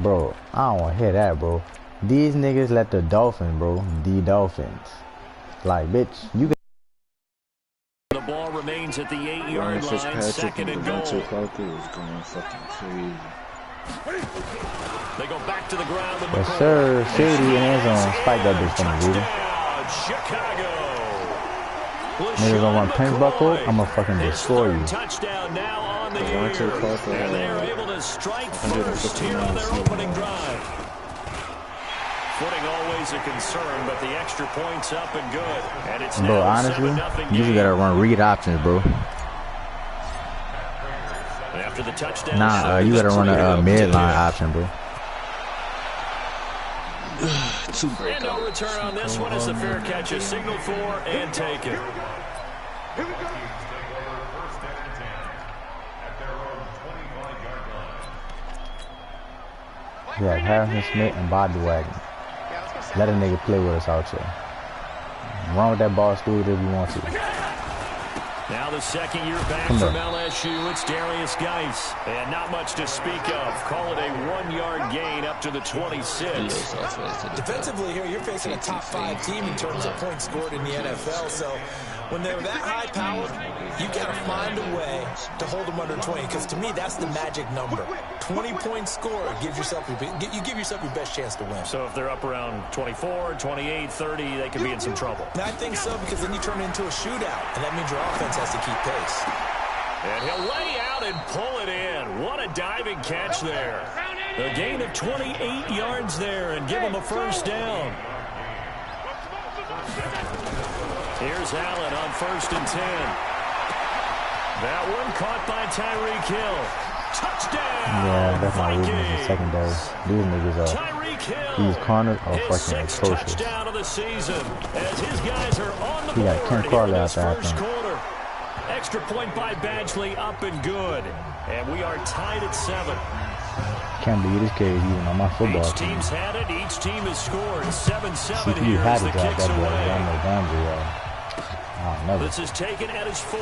Bro, I don't want to hear that, bro. These niggas let the Dolphins, bro. The Dolphins. Like, bitch, you got... The ball remains at the 8-yard line, second and goal. Is going fucking crazy. They go back to the ground with Yes, sir. Shady in his own. Spike that bitch from the leader. Chicago. Niggas don't want pins buckle. I'ma fucking destroy you. Touchdown now on the year. And they are able to strike first here on their opening drive. Footing always a concern, but the extra point's up and good. And it's bro, honestly, you just gotta run read options, bro. After the touchdown, you gotta run a midline option, bro. And no return on this one as the fair catch is signaled for and taken. Yeah, Harrison Smith and Bobby Wagner. Let a nigga play with us out here. Run with that ball, Stewart, if you want to. Now the second year back from LSU, it's Darius Geis. And not much to speak of. Call it a 1-yard gain up to the 26. Defensively here, you're facing a top 5 team in terms of points scored in the NFL. So when they're that high powered, you got to find a way to hold them under 20. Because to me, that's the magic number. 20 points scored gives yourself you give yourself your best chance to win. So if they're up around 24, 28, 30, they could be in some trouble. And I think so, because then you turn it into a shootout, and that means your offense has to keep pace. And he'll lay out and pull it in. What a diving catch there. A gain of 28 yards there and give him a first down. Here's Allen on 1st and 10. That one caught by Tyreek Hill. Touchdown! Yeah, that's my weakness in secondary. These niggas are... These corners are fucking atrocious. Touchdown of the season as his guys are on the board. He got Ken Carley out there, I think. Extra point by Badgley, up and good. And we are tied at 7. Can't believe this kid even on my football team. Each team's had it. Each team has scored 7-7 CPU here had as the to drop kicks that boy. away. I know boundary, This is taken at his 4.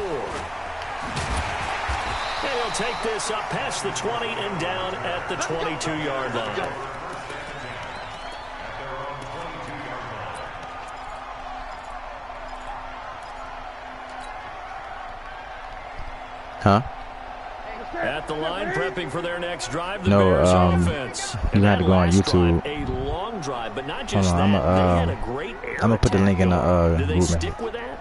And he'll take this up past the 20 and down at the 22-yard line. Huh? At the line, prepping for their next drive. The no, Bears offense. You had to go on YouTube. A long drive, but not just Hold on, that. I'm gonna put the link in the Do they group stick message. with that?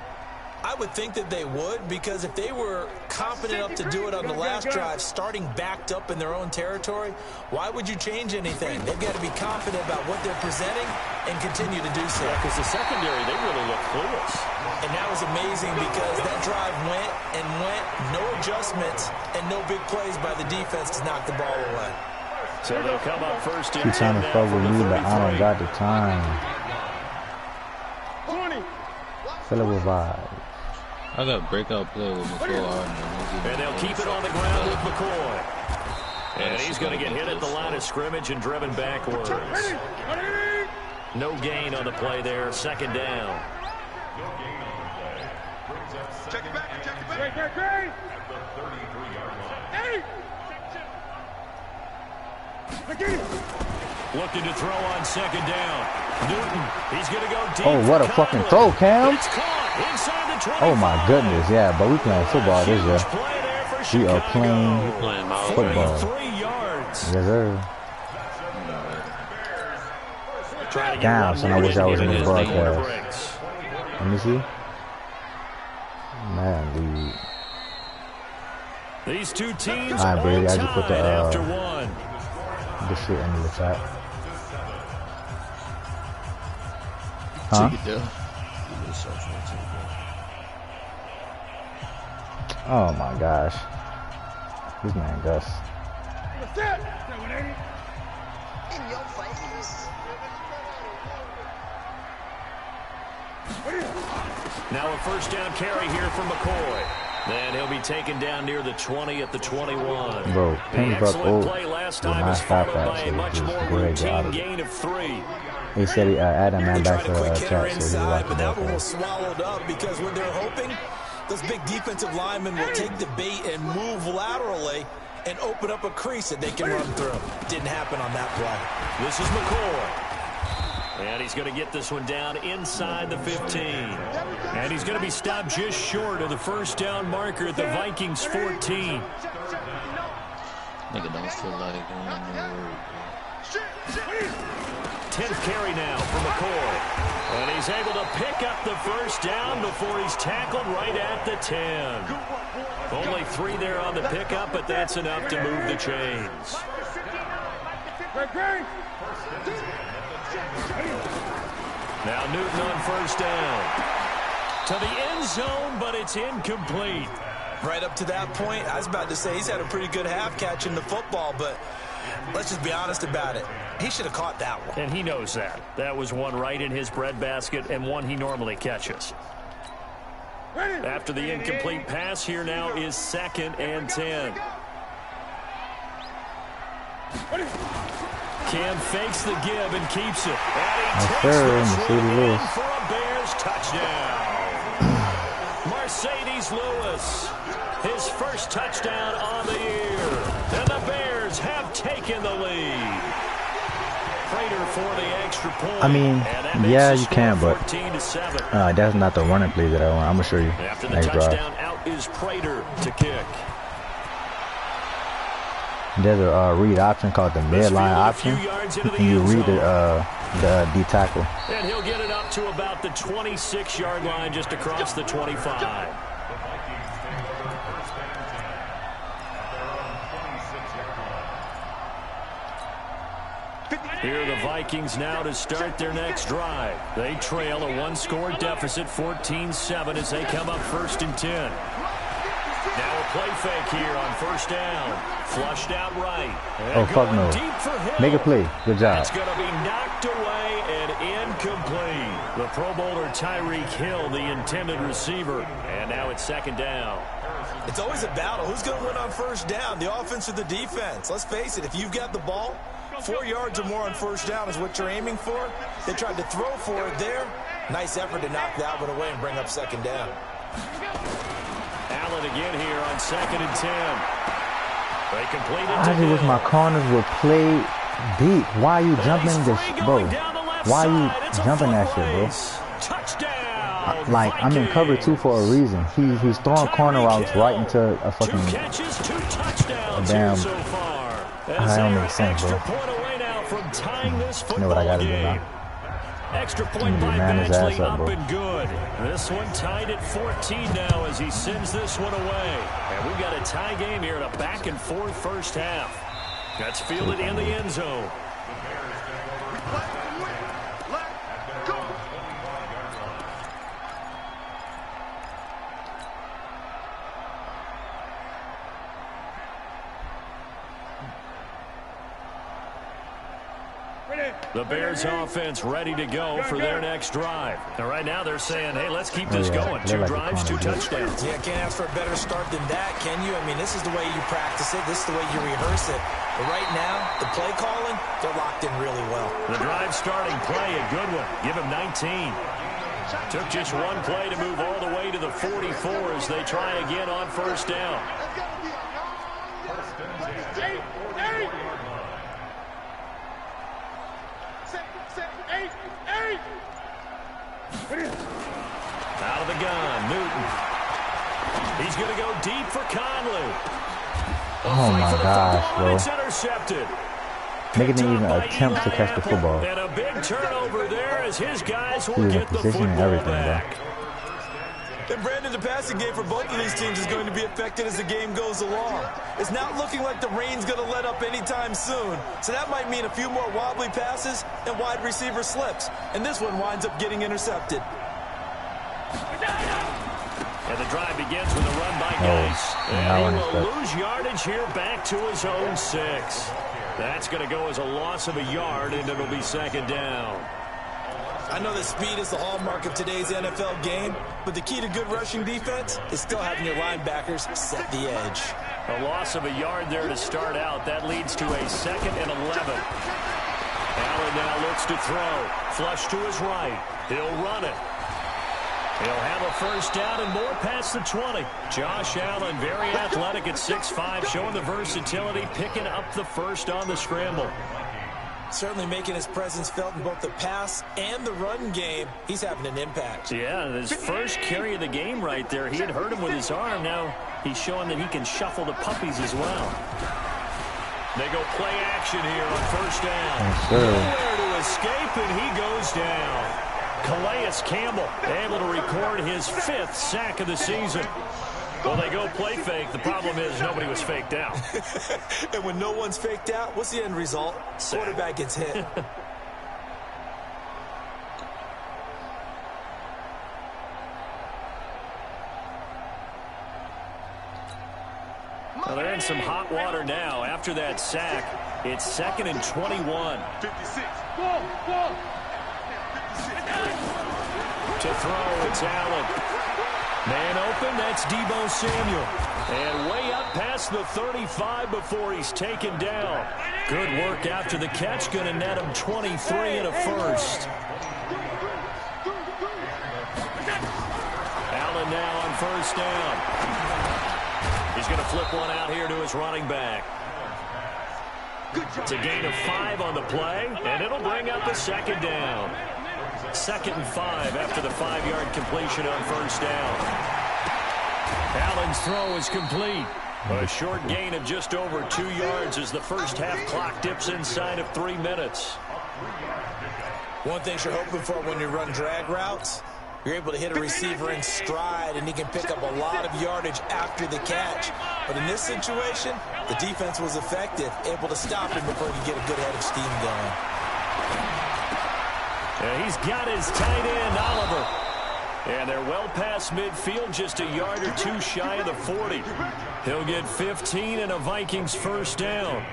I would think that they would, because if they were confident enough to do it on the last drive, starting backed up in their own territory, why would you change anything? They've got to be confident about what they're presenting and continue to do so. Because the secondary, they really look clueless. And that was amazing, because that drive went and went, no adjustments, and no big plays by the defense to knock the ball away. So they'll come up 1st and 10. He's trying to fuck with me, but I don't got the time. Fill it with vibes. I got a breakout play with McCoy. And they'll keep it on the ground with McCoy. And he's going to get hit at the line of scrimmage and driven backwards. No gain on the play there. 2nd down. Check it back. Great. Looking to throw on 2nd down. Newton, he's going to go deep. Oh, what a fucking throw, Cam. It's caught inside the 25. Oh, my goodness, yeah. But we playing football this year. We are playing football. 43 yards. Yes, sir. Damn, son, I wish I was in the broadcast. Let me see. Man, dude. These two teams all right, Brady, I just put the after one. This shit into the chat. Huh? Oh my gosh. This man Gus. In your face. Now a 1st down carry here from McCoy. Then he'll be taken down near the 20 at the 21. Bro, Payne's excellent play last time was followed by a much more routine gain of 3. He said he added man back to the chat, so he but that one was swallowed up, because when they're hoping, those big defensive linemen will take the bait and move laterally and open up a crease that they can run through. Didn't happen on that play. This is McCoy. And he's going to get this one down inside the 15. And he's going to be stopped just short of the first down marker at the Vikings 14. Nigga don't feel like going nowhere. 10th carry now for McCoy. And he's able to pick up the first down before he's tackled right at the 10. Only 3 there on the pickup, but that's enough to move the chains. Now Newton on first down. To the end zone, but it's incomplete. Right up to that point, I was about to say he's had a pretty good half catching the football, but let's just be honest about it. He should have caught that one. And he knows that. That was one right in his breadbasket and one he normally catches. After the incomplete pass, here now is 2nd and 10. Cam fakes the give and keeps it. And he takes this one in for a Bears touchdown. Mercedes Lewis, his first touchdown on the year. And the Bears have taken the lead. Prater for the extra point. I mean, yeah, you can, but that's not the running play that I want. I'm going to show you. After the touchdown, out is Prater to kick. There's a read option called the midline option. And you read the D tackle. And he'll get it up to about the 26-yard line, just across the 25. Here are the Vikings now to start their next drive. They trail a 1-score deficit, 14-7, as they come up 1st and 10. Now a play fake here on first down. Flushed out right. Oh, fuck no. Make a play. Good job. It's going to be knocked away and incomplete. The Pro Bowler Tyreek Hill, the intended receiver. And now it's 2nd down. It's always a battle. Who's going to win on first down, the offense or the defense? Let's face it, if you've got the ball, 4 yards or more on first down is what you're aiming for. They tried to throw for it there. Nice effort to knock that one away and bring up 2nd down. Allen again here on 2nd and 10. They completed. I just wish my corners would play deep. Why are you jumping this, bro? Why are you jumping that shit, bro? Touchdown! Like, I'm in cover 2 for a reason. He's throwing corner routes right into a fucking 2 catches, 2 touchdowns damn. so far. That don't make sense, bro. You know what I gotta do now. Extra point by Badgley up and good. This one tied at 14 now as he sends this one away. And we've got a tie game here in a back-and-forth first half. That's fielded in the end zone. The Bears offense ready to go for their next drive. And right now they're saying, hey, let's keep this going. 2 drives, 2 touchdowns. Yeah, can't ask for a better start than that, can you? I mean, this is the way you practice it. This is the way you rehearse it. But right now, the play calling, they're locked in really well. The drive starting play, a good one. Give him 19. Took just 1 play to move all the way to the 44 as they try again on first down. Out of the gun, Newton. He's going to go deep for Conley. Oh my gosh, bro. It's intercepted. Making him even attempt to catch the football. And a big turnover there as his guys will get the position and football everything, back. bro. And Brandon, the passing game for both of these teams is going to be affected as the game goes along. It's not looking like the rain's going to let up anytime soon. So that might mean a few more wobbly passes and wide receiver slips. And this one winds up getting intercepted. And the drive begins with a run by Geis. And he will lose yardage here back to his own 6. That's going to go as a loss of a yard, and it'll be 2nd down. I know that speed is the hallmark of today's NFL game, but the key to good rushing defense is still having your linebackers set the edge. A loss of a yard there to start out. That leads to a 2nd and 11. Allen now looks to throw. Flush to his right. He'll run it. He'll have a first down and more past the 20. Josh Allen, very athletic at 6'5", showing the versatility, picking up the first on the scramble. Certainly making his presence felt in both the pass and the run game. He's having an impact. Yeah, his first carry of the game right there. He had hurt him with his arm. Now he's showing that he can shuffle the puppies as well. They go play action here on first down. Yes, nowhere to escape, and he goes down. Calais Campbell able to record his 5th sack of the season. Well, they go play fake. The problem is nobody was faked out. And when no one's faked out, what's the end result? Quarterback gets hit. Well, they're in some hot water now. After that sack, it's 2nd and 21. 56. To throw, it's Allen. Man open, that's Deebo Samuel. And way up past the 35 before he's taken down. Good work after the catch. Going to net him 23 and a first. Allen now on first down. He's going to flip one out here to his running back. It's a gain of 5 on the play, and it'll bring up a second down. 2nd and 5 after the 5-yard completion on first down. Allen's throw is complete. A short gain of just over 2 yards as the first half clock dips inside of 3 minutes. One thing you're hoping for when you run drag routes, you're able to hit a receiver in stride, and he can pick up a lot of yardage after the catch. But in this situation, the defense was effective, able to stop him before he could get a good head of steam going. And he's got his tight end, Oliver. And they're well past midfield, just a yard or 2 shy of the 40. He'll get 15 and a Vikings first down.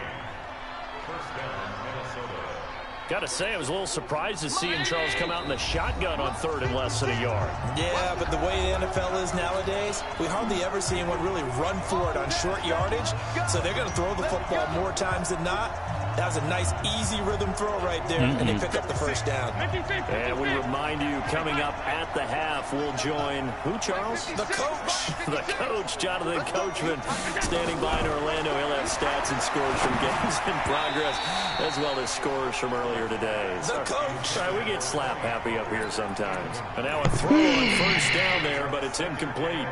Got to say, I was a little surprised to see Charles come out in the shotgun on 3rd and less than a yard. Yeah, but the way the NFL is nowadays, we hardly ever see anyone really run for it on short yardage. So they're going to throw the football more times than not. That was a nice, easy rhythm throw right there, and they pick up the first down. And we remind you, coming up at the half, we'll join who, Charles? The coach. The coach, Jonathan Coachman, standing by in Orlando. He'll have stats and scores from games in progress, as well as scores from earlier today. The coach. All right, we get slap happy up here sometimes. And now a throw on first down there, but it's incomplete.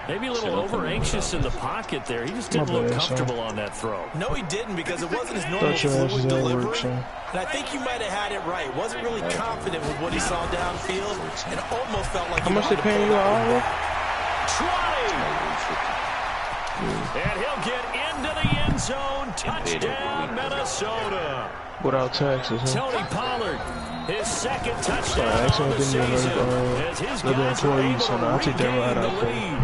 Maybe a little over-anxious in the pocket there. He just didn't look comfortable on that throw. No, he didn't, because it wasn't his normal fluid delivery. And I think you might have had it right. Wasn't really confident with what he saw downfield, and almost felt like how much they paying you all? 20! And he'll get into the end zone. Touchdown, Minnesota. Without taxes, huh? Tony Pollard, his 2nd touchdown on the season, as his guys are able to regain the lead.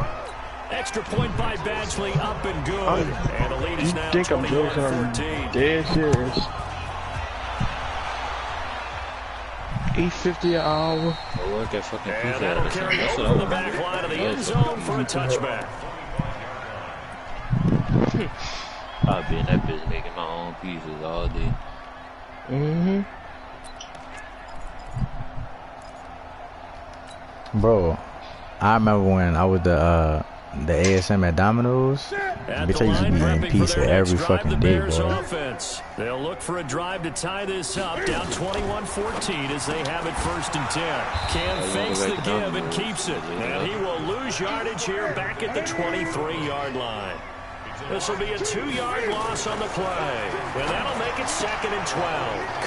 Extra point by Badgley, up and good. And the lead is now 21-14. Dead serious. $8.50 an hour. And that'll carry over the back line of the end zone for a touchback. I've been in that bitch making my own pieces all day. Bro, I remember when I was the ASM at Domino's. Bitch, I used to be in pizza every fucking day, bro. They'll look for a drive to tie this up, down 21-14 as they have it 1st and 10. Cam fakes the give and keeps it. And he will lose yardage here back at the 23-yard line. This will be a 2-yard loss on the play. And that'll make it 2nd and 12.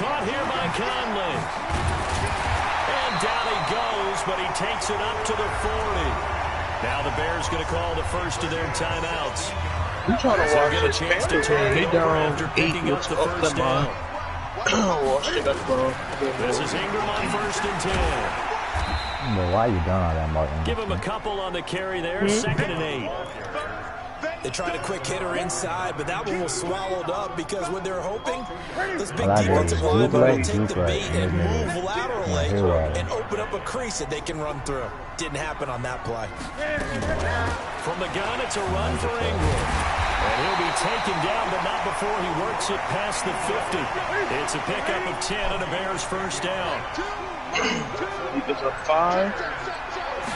Caught here by Conley. And down he goes, but he takes it up to the 40. Now the Bears going to call the first of their timeouts. You trying to watch get a chance to turn it over after picking up the first down. This is Ingram on 1st and 10. But why you done all that, Martin? Give him a couple on the carry there. 2nd and 8. They tried a quick hitter inside, but that one was swallowed up because what they're hoping, this big like defensive it. lineman will Juke take the right. bait and move laterally Right. and open up a crease that they can run through. Didn't happen on that play. From the gun, it's a run for Ingram. And he'll be taken down, but not before he works it past the 50. It's a pickup of 10 and a Bears first down. It's a 5.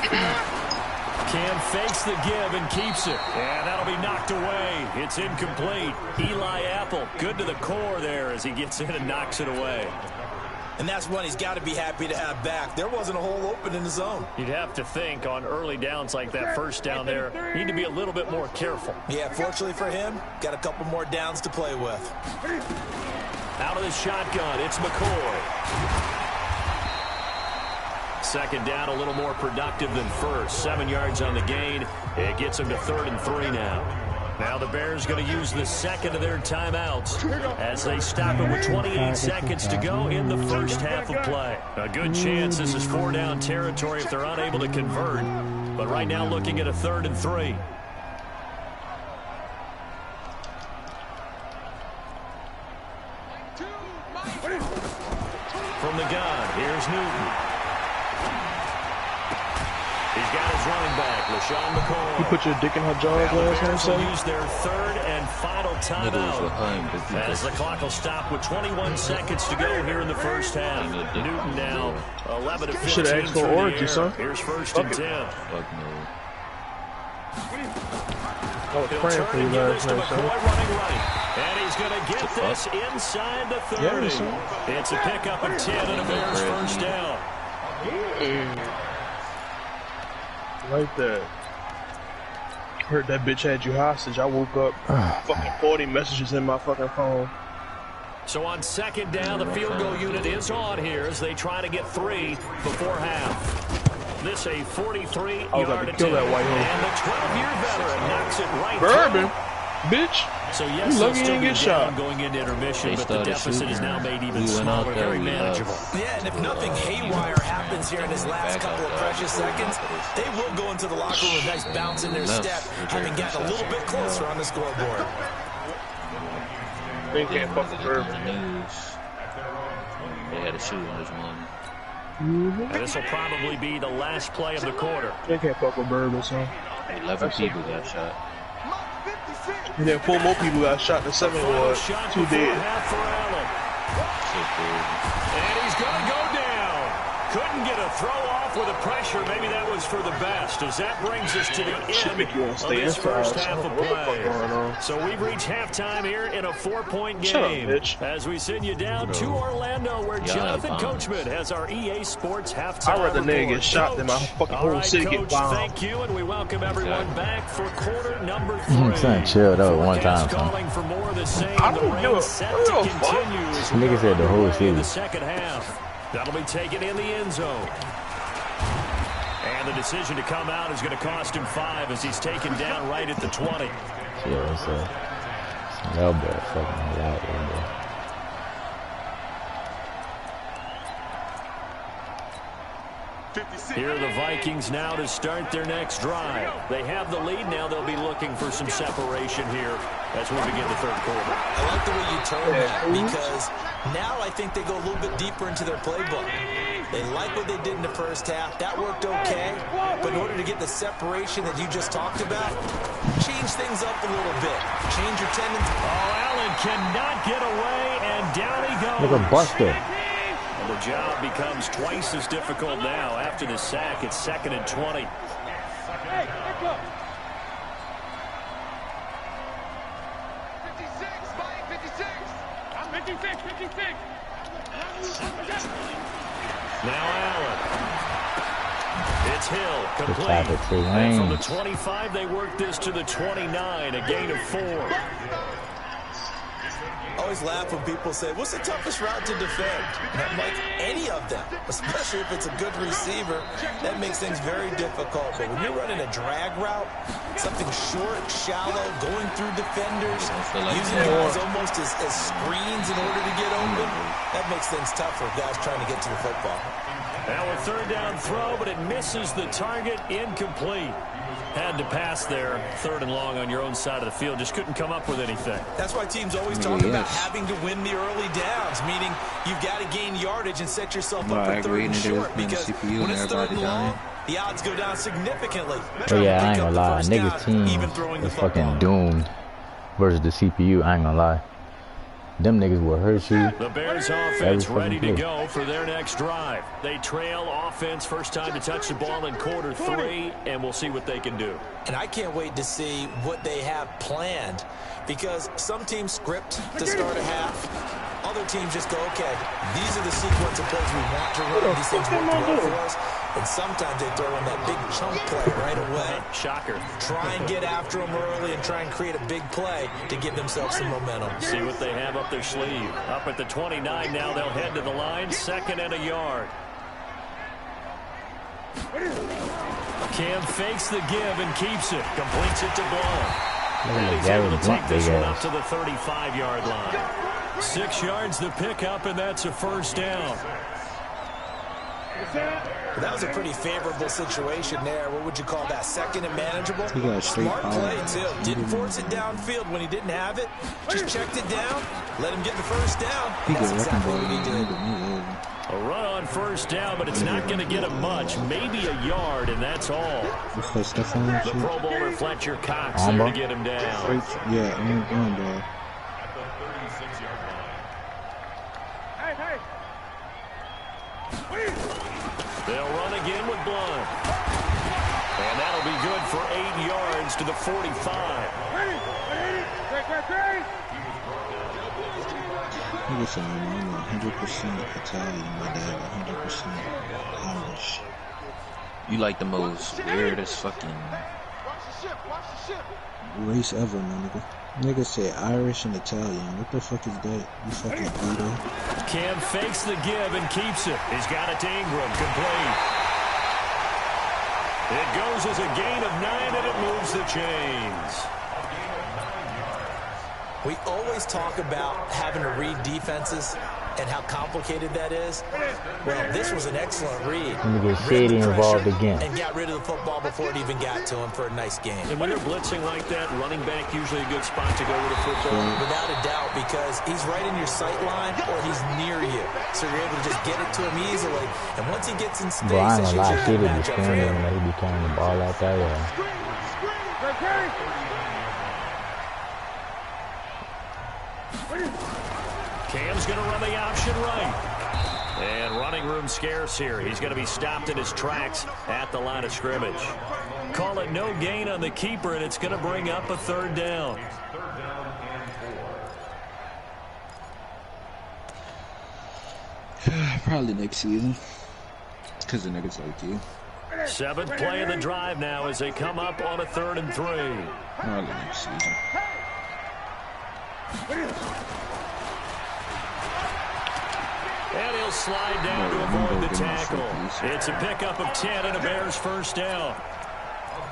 Cam fakes the give and keeps it. And that'll be knocked away. It's incomplete. Eli Apple, good to the core there as he gets in and knocks it away. And that's one he's got to be happy to have back. There wasn't a hole open in the zone. You'd have to think on early downs like that first down there, you need to be a little bit more careful. Yeah, fortunately for him, got a couple more downs to play with. Out of the shotgun, it's McCoy. Second down, a little more productive than first. 7 yards on the gain. It gets him to 3rd and 3 now. Now the Bears going to use the second of their timeouts as they stop it with 28 seconds to go in the first half of play. A good chance this is 4-down territory if they're unable to convert. But right now looking at a 3rd and 3. From the gun, here's Newton. He's got his running back, LaShawn McCoy. You put your dick in her jaws last time, son? Use their 3rd and final timeout as the clock will stop with 21 seconds to go here in the first half. Newton now 11 to 15 should have asked for origin, son. Here's 1st and 10. I was praying for you last night, son. Running right. And he's going to get this inside the 30. It's a pickup of 10 and a Bears first down. Like that. Heard that bitch had you hostage. I woke up, fucking 40 messages in my fucking phone. So on second down, the field goal unit is on here as they try to get 3 before half. This a 43-yard attempt. That white hole. And the 12-year veteran knocks it right Bourbon, through. bitch. So yes, you lucky you didn't get shot. Going into intermission, but the deficit is now made even smaller, very manageable. Yeah, and if nothing haywire happens here in his last couple of precious seconds, they will go into the locker room with a nice bounce in their step, having gotten a little bit closer on the scoreboard. They can't fuck with Bourbon. They had a shooting this morning. And this will probably be the last play of the quarter. They can't fuck with Bourbon, son. 11 people got shot. And then 4 more people got shot. The 7 was 2 dead. And he's going to go down. Couldn't get a throw off with the pressure. Maybe that was for the best, as that brings us to the end of this first half of play. So we've reached halftime here in a 4-point game. As we send you down to Orlando, where Jonathan Coachman has our EA Sports halftime I'd rather nigga get shot than my fucking whole city get bombed. Thank you, and we welcome everyone back for quarter number 3. Son, chill though, one time, son. For more of the same. I don't give a fuck. Nigga said the whole city. The second half. That'll be taken in the end zone. And the decision to come out is going to cost him 5 as he's taken down right at the 20. Yeah, it's a little bit fucking loud, bro. Here are the Vikings now to start their next drive. They have the lead now. They'll be looking for some separation here as we begin the third quarter. I like the way you turn that, because now I think they go a little bit deeper into their playbook. They like what they did in the first half. That worked okay. But in order to get the separation that you just talked about, change things up a little bit. Change your tendency. Oh, Allen cannot get away, and down he goes. Look at Buster. The job becomes twice as difficult now. After the sack, it's 2nd and 20. Now Allen. It's Hill, complete. And from the 25, they work this to the 29, a gain of 4. I always laugh when people say, what's the toughest route to defend? And I'm like, any of them, especially if it's a good receiver, that makes things very difficult. But when you're running a drag route, something short, shallow, going through defenders, using guys almost as screens in order to get open, that makes things tough for guys trying to get to the football. Now a 3rd down throw, but it misses the target, incomplete. Had to pass there, 3rd and long on your own side of the field. Just couldn't come up with anything. That's why teams always talk about having to win the early downs, meaning you've got to gain yardage and set yourself up for 3rd and short, because when it's 3rd and long, the odds go down significantly. But yeah, I ain't gonna lie. Niggas team is fucking doomed versus the CPU. I ain't gonna lie. Them niggas will hurt you. The Bears offense ready to go for their next drive. They trail offense first time to touch the ball in quarter 3, and we'll see what they can do. And I can't wait to see what they have planned, because some teams script to start a half. Other teams just go, okay, these are the sequence of plays we want to run. These things work well for us. And sometimes they throw in that big chunk play right away. Shocker. Try and get after them early and try and create a big play to give themselves some momentum. See what they have up their sleeve. Up at the 29 now, they'll head to the line, 2nd and a yard. Cam fakes the give and keeps it. Completes it to Blount. And he's able to take this one up to the 35-yard line. 6 yards the pickup, and that's a first down. That was a pretty favorable situation there. What would you call that? 2nd and manageable? Smart play, too. Didn't force it downfield when he didn't have it. Just checked it down, let him get the first down. That's exactly what he did. A run on first down, but it's not going to get him much. Maybe a yard, and that's all. The Pro Bowler Fletcher Cox there to get him down. Yeah, I'm down. They'll run again with Blount. And that'll be good for 8 yards to the 45. I'm 100% Italian, my dad 100% Irish. You like the most weirdest fucking race ever, my nigga. Nigga say Irish and Italian. What the fuck is that? You fucking weirdo. Cam fakes the give and keeps it. He's got it to Ingram. Complete. It goes as a gain of 9, and it moves the chains. We always talk about having to read defenses and how complicated that is. Well, this was an excellent read. Let me get Shady involved again. And got rid of the football before it even got to him for a nice game. And when they're blitzing like that, running back usually a good spot to go with a football. Without a doubt, because he's right in your sight line or he's near you. So you're able to just get it to him easily. And once he gets in space, bro, I ain't that's gonna lie, usually a Shady good be matchup for scaring him. him. He be carrying the ball out there. Cam's going to run the option right. And running room scarce here. He's going to be stopped in his tracks at the line of scrimmage. Call it no gain on the keeper, and it's going to bring up a 3rd down. Probably next season. Because the niggas like you. 7th play of the drive now as they come up on a 3rd and 3. Probably next season. And he'll slide down to avoid the tackle. It's a pickup of 10 and a Bears first down.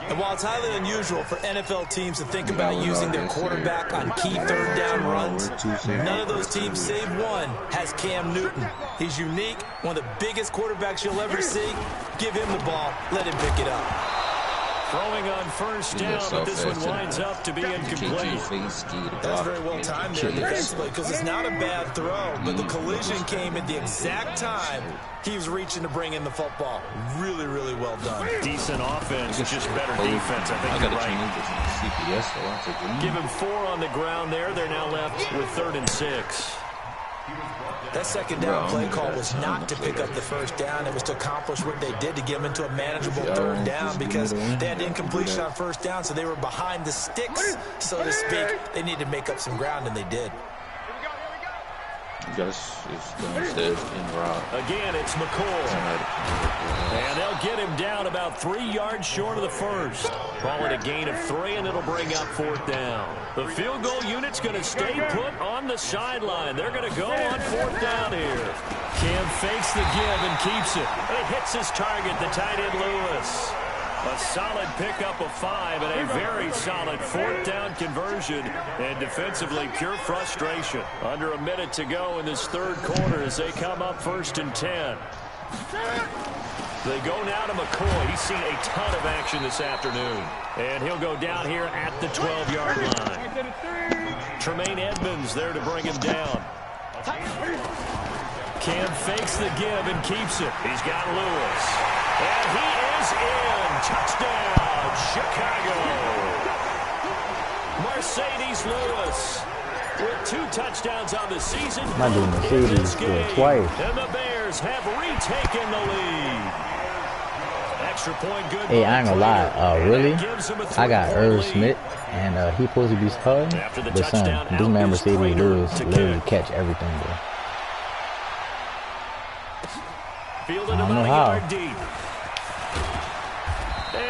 And while it's highly unusual for NFL teams to think about using their quarterback on key 3rd down runs, none of those teams, save one, has Cam Newton. He's unique, one of the biggest quarterbacks you'll ever see. Give him the ball, let him pick it up. Throwing on first down, but this one winds up to be incomplete. That's very well timed there defensively, because it's not a bad throw, but the collision came at the exact time he was reaching to bring in the football. Really, really well done. Decent offense, just better defense. I think you're right. Give him 4 on the ground there. They're now left with 3rd and 6. That 2nd down play call was not to pick up the first down. It was to accomplish what they did to get them into a manageable 3rd down, because they had incompletion on first down, so they were behind the sticks, so to speak. They needed to make up some ground, and they did. Again, it's McCoy. And they'll get him down about 3 yards short of the first. Call it a gain of 3, and it'll bring up 4th down. The field goal unit's going to stay put on the sideline. They're going to go on 4th down here. Cam fakes the give and keeps it. It hits his target, the tight end Lewis. A solid pickup of 5 and a very solid 4th down conversion. And defensively, pure frustration. Under a minute to go in this 3rd quarter as they come up 1st and 10. They go now to McCoy. He's seen a ton of action this afternoon. And he'll go down here at the 12-yard line. Tremaine Edmonds there to bring him down. Cam fakes the give and keeps it. He's got Lewis. And he is in. Touchdown, Chicago. Mercedes Lewis. With 2 touchdowns on the season, Not doing the Mercedes twice. And the Bears have retaken the lead. Extra point good. Hey, I ain't gonna lie. Really? I got Irv Smith, and he supposed to be starting. But son, this man Mercedes literally catch everything, bro. Fielded I don't know about a how. yard deep.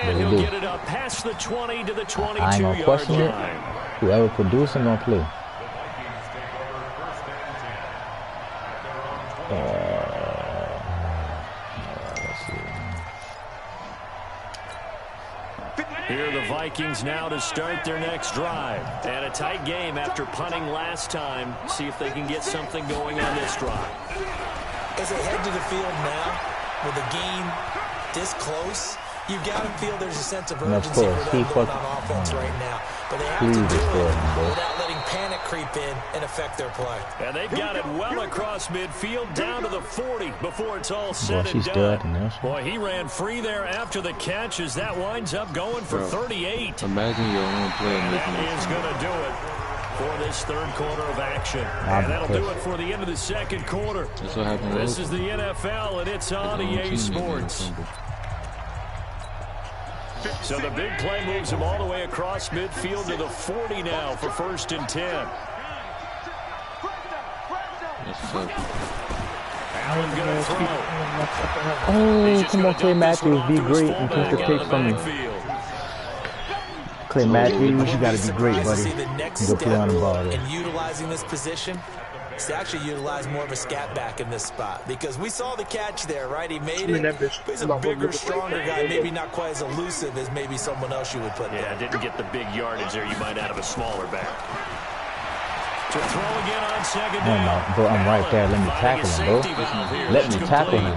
And he'll get it up past the 20 to the 22-yard I ain't gonna question it. line. Whoever producing gonna play. Let's see. Here are the Vikings now to start their next drive. And a tight game after punting last time. See if they can get something going on this drive. As they head to the field now, with the game this close, you've got to feel there's a sense of urgency for them going on offense right now. But they have to do it without letting panic creep in and affect their play. And they've got it well across midfield, down to the 40 before it's all said and done. Boy, he ran free there after the catch as that winds up going for 38. Imagine your own play making that is going to do it for this third quarter of action. And that'll do it for the end of the second quarter. That's what happened. This is the NFL, and it's on EA Sports. So the big play moves him all the way across midfield to the 40 now for 1st and 10. Allen going to throw. Oh, come on, Clay Matthews, be great and take the pick from me. Clay Matthews, you got to be great, buddy. You go play on the ball there. And utilizing this position, to actually utilize more of a scat back in this spot, because we saw the catch there, right? He made it. He's a bigger, stronger guy, maybe not quite as elusive as maybe someone else you would put there. Yeah, didn't get the big yardage there you might out of a smaller back. To throw again on second down. No, bro, I'm right there. Let me tackle him, bro. Let me tackle him.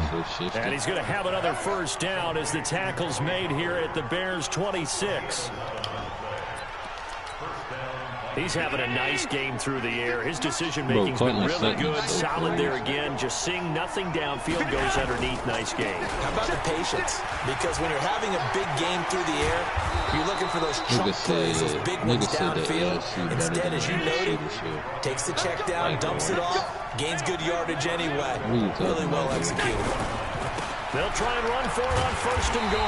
And he's going to have another first down as the tackle's made here at the Bears 26. He's having a nice game through the air. His decision-making's been really good, solid there again. Just seeing nothing downfield, goes underneath. Nice game. How about the patience? Because when you're having a big game through the air, you're looking for those chunk plays, those big ones downfield. Instead, as you noted, takes the check down, dumps it off, gains good yardage anyway. Really well executed. They'll try and run for it on 1st and goal.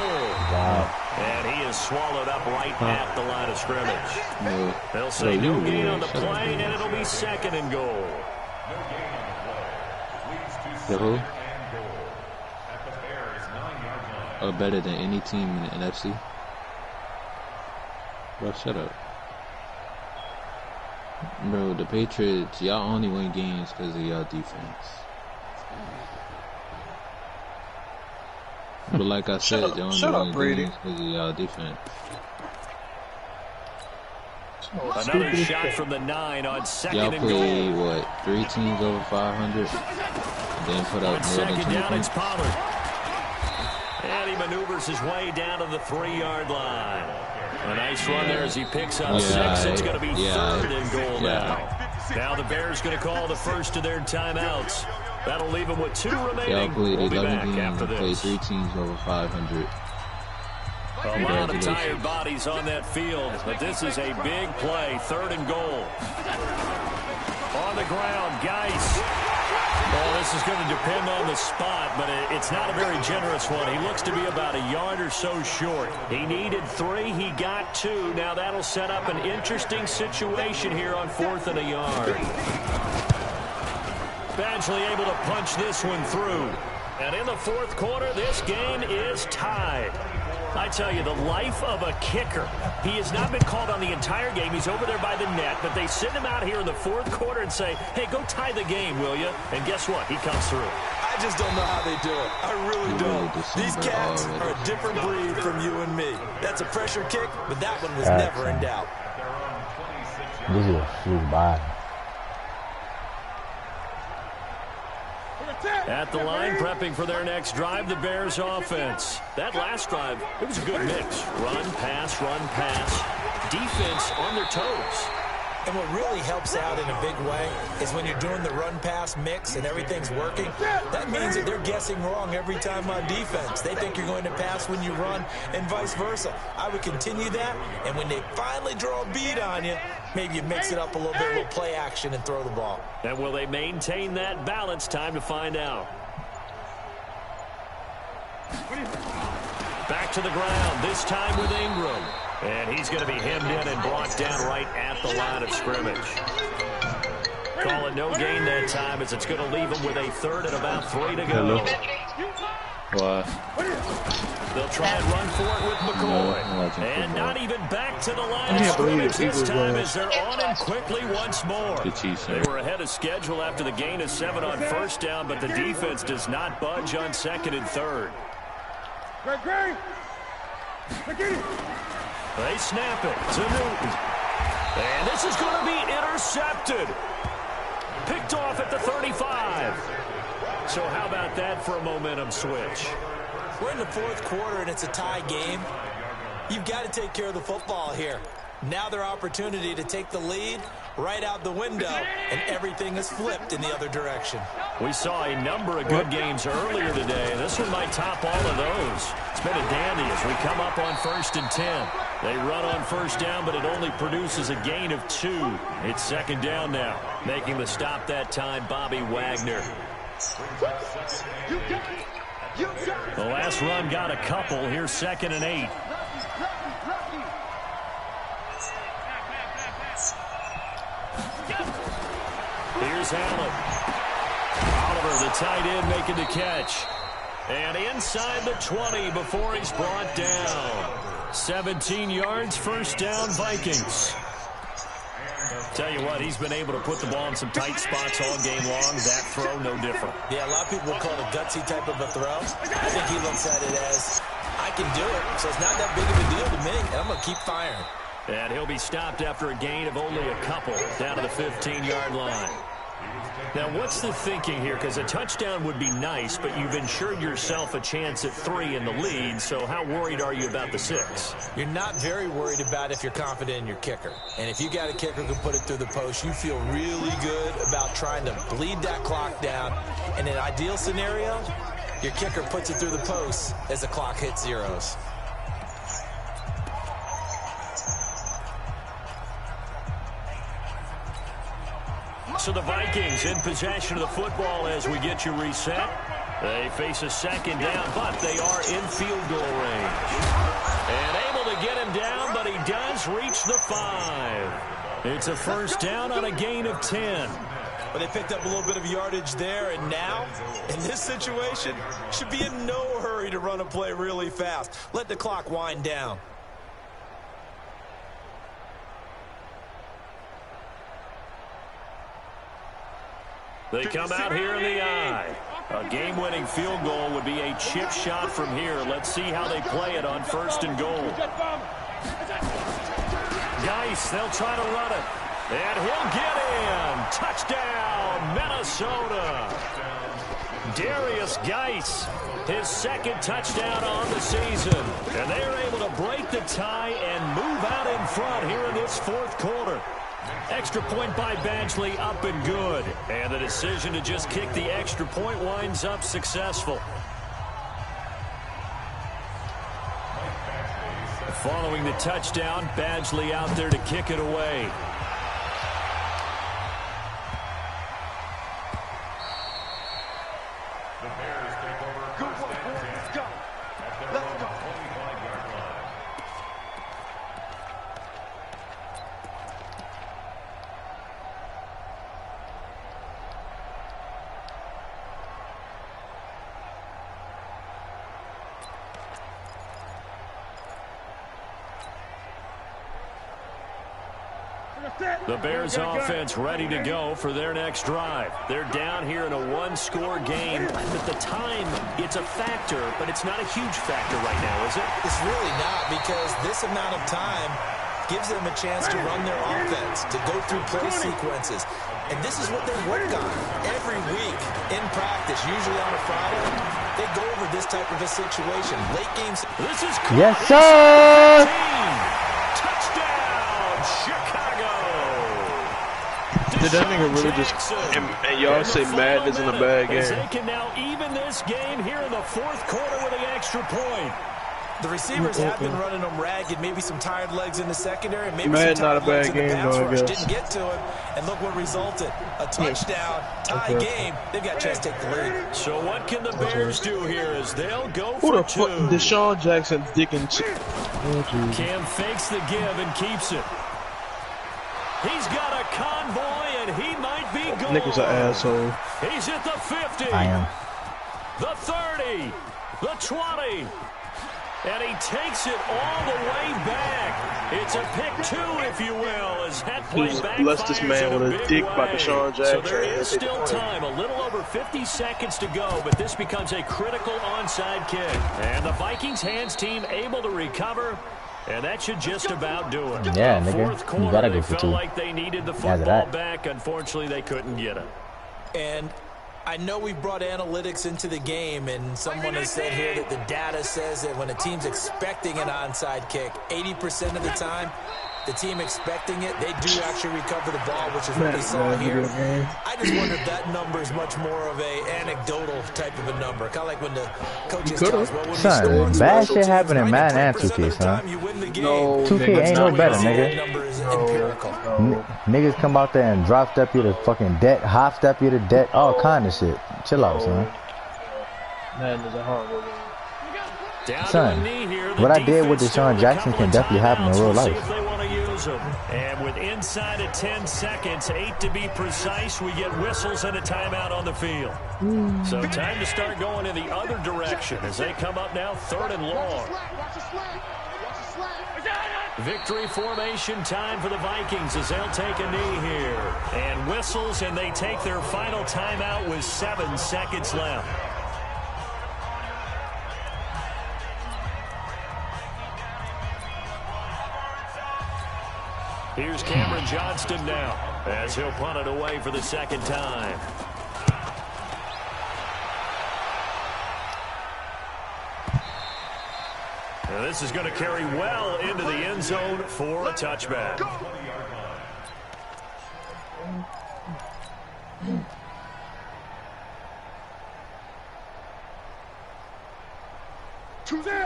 Wow. And he is swallowed up right at the line of scrimmage. They'll say no gain on the play, and it'll be 2nd and goal. Are better than any team in the NFC. Bro, shut up. Bro, the Patriots, y'all only win games because of y'all defense. But like I said, y'all only win games because of y'all defense. Another shot from the 9 on 2nd and goal. Y'all played, what, 3 teams over 500? Then put up more than 20 down, points? it's Pollard. And he maneuvers his way down to the 3-yard line. A nice run there as he picks up 6. It's going to be 3rd and goal now. Now the Bears going to call the first of their timeouts. That'll leave them with 2 remaining. Y'all played we'll 11 games and played 3 teams over 500. A lot of tired bodies on that field, but this is a big play. 3rd and goal. On the ground, Geis. Well, this is going to depend on the spot, but it's not a very generous one. He looks to be about a yard or so short. He needed 3. He got 2. Now that'll set up an interesting situation here on 4th and a yard. Badgley able to punch this one through. And in the 4th quarter, this game is tied. I tell you, the life of a kicker. He has not been called on the entire game. He's over there by the net, but they send him out here in the 4th quarter and say, hey, go tie the game, will you? And guess what? He comes through. I just don't know how they do it. I really don't. These cats are a different breed from you and me. That's a pressure kick, but that one was never in doubt. This is a fluke by. At the line, prepping for their next drive, the Bears offense. That last drive, it was a good mix. Run, pass, defense on their toes. And what really helps out in a big way is when you're doing the run-pass mix and everything's working, that means that they're guessing wrong every time on defense. They think you're going to pass when you run and vice versa. I would continue that, and when they finally draw a beat on you, maybe you mix it up a little bit, a little play action, and throw the ball. And will they maintain that balance? Time to find out. Back to the ground, this time with Ingram. And he's going to be hemmed in and brought down right at the line of scrimmage. Call it no gain that time, as it's going to leave him with a third and about 3 to go. What? They'll try and run for it with McCoy. And not even back to the line of scrimmage this time, as they're on him quickly once more. They were ahead of schedule after the gain of 7 on first down, but the defense does not budge on second and third. They snap it to Newton. And this is going to be intercepted. Picked off at the 35. So how about that for a momentum switch? We're in the fourth quarter, and it's a tie game. You've got to take care of the football here. Now their opportunity to take the lead right out the window, and everything is flipped in the other direction. We saw a number of good games earlier today. This one might top all of those. It's been a dandy as we come up on 1st and 10. They run on first down, but it only produces a gain of 2. It's second down now. Making the stop that time, Bobby Wagner. The last run got a couple. Here's 2nd and 8. Here's Allen. Oliver, the tight end, making the catch. And inside the 20 before he's brought down. 17 yards, first down, Vikings. Tell you what, he's been able to put the ball in some tight spots all game long. That throw, no different. Yeah, a lot of people will call it a gutsy type of a throw. I think he looks at it as, I can do it, so it's not that big of a deal to me, and I'm going to keep firing. And he'll be stopped after a gain of only a couple down to the 15-yard line. Now, what's the thinking here? Because a touchdown would be nice, but you've ensured yourself a chance at 3 in the lead, so how worried are you about the 6? You're not very worried about if you're confident in your kicker. And if you got a kicker who can put it through the post, you feel really good about trying to bleed that clock down. In an ideal scenario, your kicker puts it through the post as the clock hits zeros. So the Vikings in possession of the football as we get you reset. They face a second down, but they are in field goal range. And able to get him down, but he does reach the 5. It's a first down on a gain of 10. But they picked up a little bit of yardage there, and now, in this situation, should be in no hurry to run a play really fast. Let the clock wind down. They come out here in the eye. A game-winning field goal would be a chip shot from here. Let's see how they play it on 1st and goal. Geis, they'll try to run it. And he'll get in. Touchdown, Minnesota. Darius Geis, his 2nd touchdown on the season. And they're able to break the tie and move out in front here in this 4th quarter. Extra point by Badgley, up and good. And the decision to just kick the extra point winds up successful. Following the touchdown, Badgley out there to kick it away. The Bears offense ready to go for their next drive. They're down here in a 1-score game. At the time, it's a factor, but it's not a huge factor right now, is it? It's really not, because this amount of time gives them a chance to run their offense, to go through play sequences. And this is what they work on every week in practice, usually on a Friday. They go over this type of a situation. Late games. This is yes, sir! Touchdown, Chicago! Did that nigga really just and y'all say Madden isn't a bad game? They can now even this game here in the fourth quarter with an extra point. The receivers have been running them ragged. Maybe some tired legs in the secondary. Maybe Madden's some not tired a legs bad in the game, pass though, I rush. guess. Didn't get to him, and look what resulted. A touchdown, tie game. They've got a chance to take the lead. So what can the Bears do here as they'll go Who for the two? fuck? Deshaun Jackson dicking. Cam fakes the give and keeps it. He's got a convoy, and he might be gone. Nigga's an asshole. He's at the 50. I am. The 30. The 20. And he takes it all the way back. It's a pick two, if you will, as that play backfires blessed this man with a dick by Deshaun Jackson. So there is still time, a little over 50 seconds to go, but this becomes a critical onside kick. And the Vikings hands team able to recover, and that should just about do it. Yeah, nigga. Fourth You quarter, gotta they go for felt two. like they needed the After football that. back. Unfortunately, they couldn't get it. And I know we brought analytics into the game, and someone has said here that the data says that when a team's expecting an onside kick, 80% of the time, the team expecting it, they do actually recover the ball, which is what we saw here. I just wonder if that number is much more of a anecdotal type of a number. Kind of like when the coaches tell us, well, when Son, you score bad special shit happen in teams, Madden and 93% of the 2K, son. time you win the game. No, 2K ain't no better, That nigga. number is empirical. Niggas come out there and drop step you to fucking debt, hop step you to debt, all kind of shit. Chill out, son. Madden is a horrible game. Down Son, to a knee here. The what I did with defense Deshaun doing a Jackson couple can of definitely happen in timeouts. real We'll see life. if they want to use them. And with inside of 10 seconds, 8 to be precise, we get whistles and a timeout on the field. So time to start going in the other direction as they come up now 3rd and long. Victory formation time for the Vikings as they'll take a knee here. And whistles, and they take their final timeout with 7 seconds left. Here's Cameron Johnston now as he'll punt it away for the second time. Now this is going to carry well into the end zone for a touchback.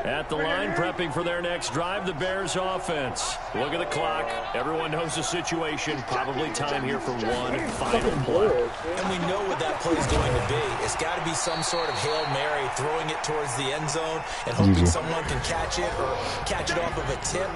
At the line, prepping for their next drive, the Bears offense. Look at the clock. Everyone knows the situation. Probably time here for one final play. And we know what that play is going to be. It's got to be some sort of Hail Mary, throwing it towards the end zone and hoping someone can catch it or catch it off of a tip.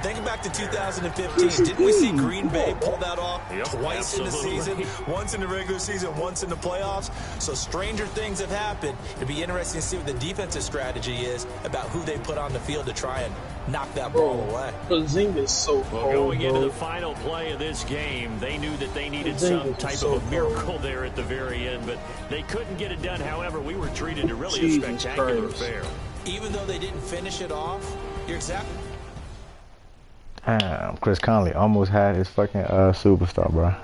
Thinking back to 2015, didn't we see Green Bay pull that off twice in the season? Once in the regular season, once in the playoffs. So stranger things have happened. It'd be interesting to see what the defensive strategy is about who they put on the field to try and knock that ball away. Porzingis so cold, Well, going into bro. the final play of this game, they knew that they needed some type of a miracle there at the very end, but they couldn't get it done. However, we were treated to really a Jesus spectacular Christ. affair. Even though they didn't finish it off, you're exactly Damn, Chris Conley almost had his fucking superstar, bro.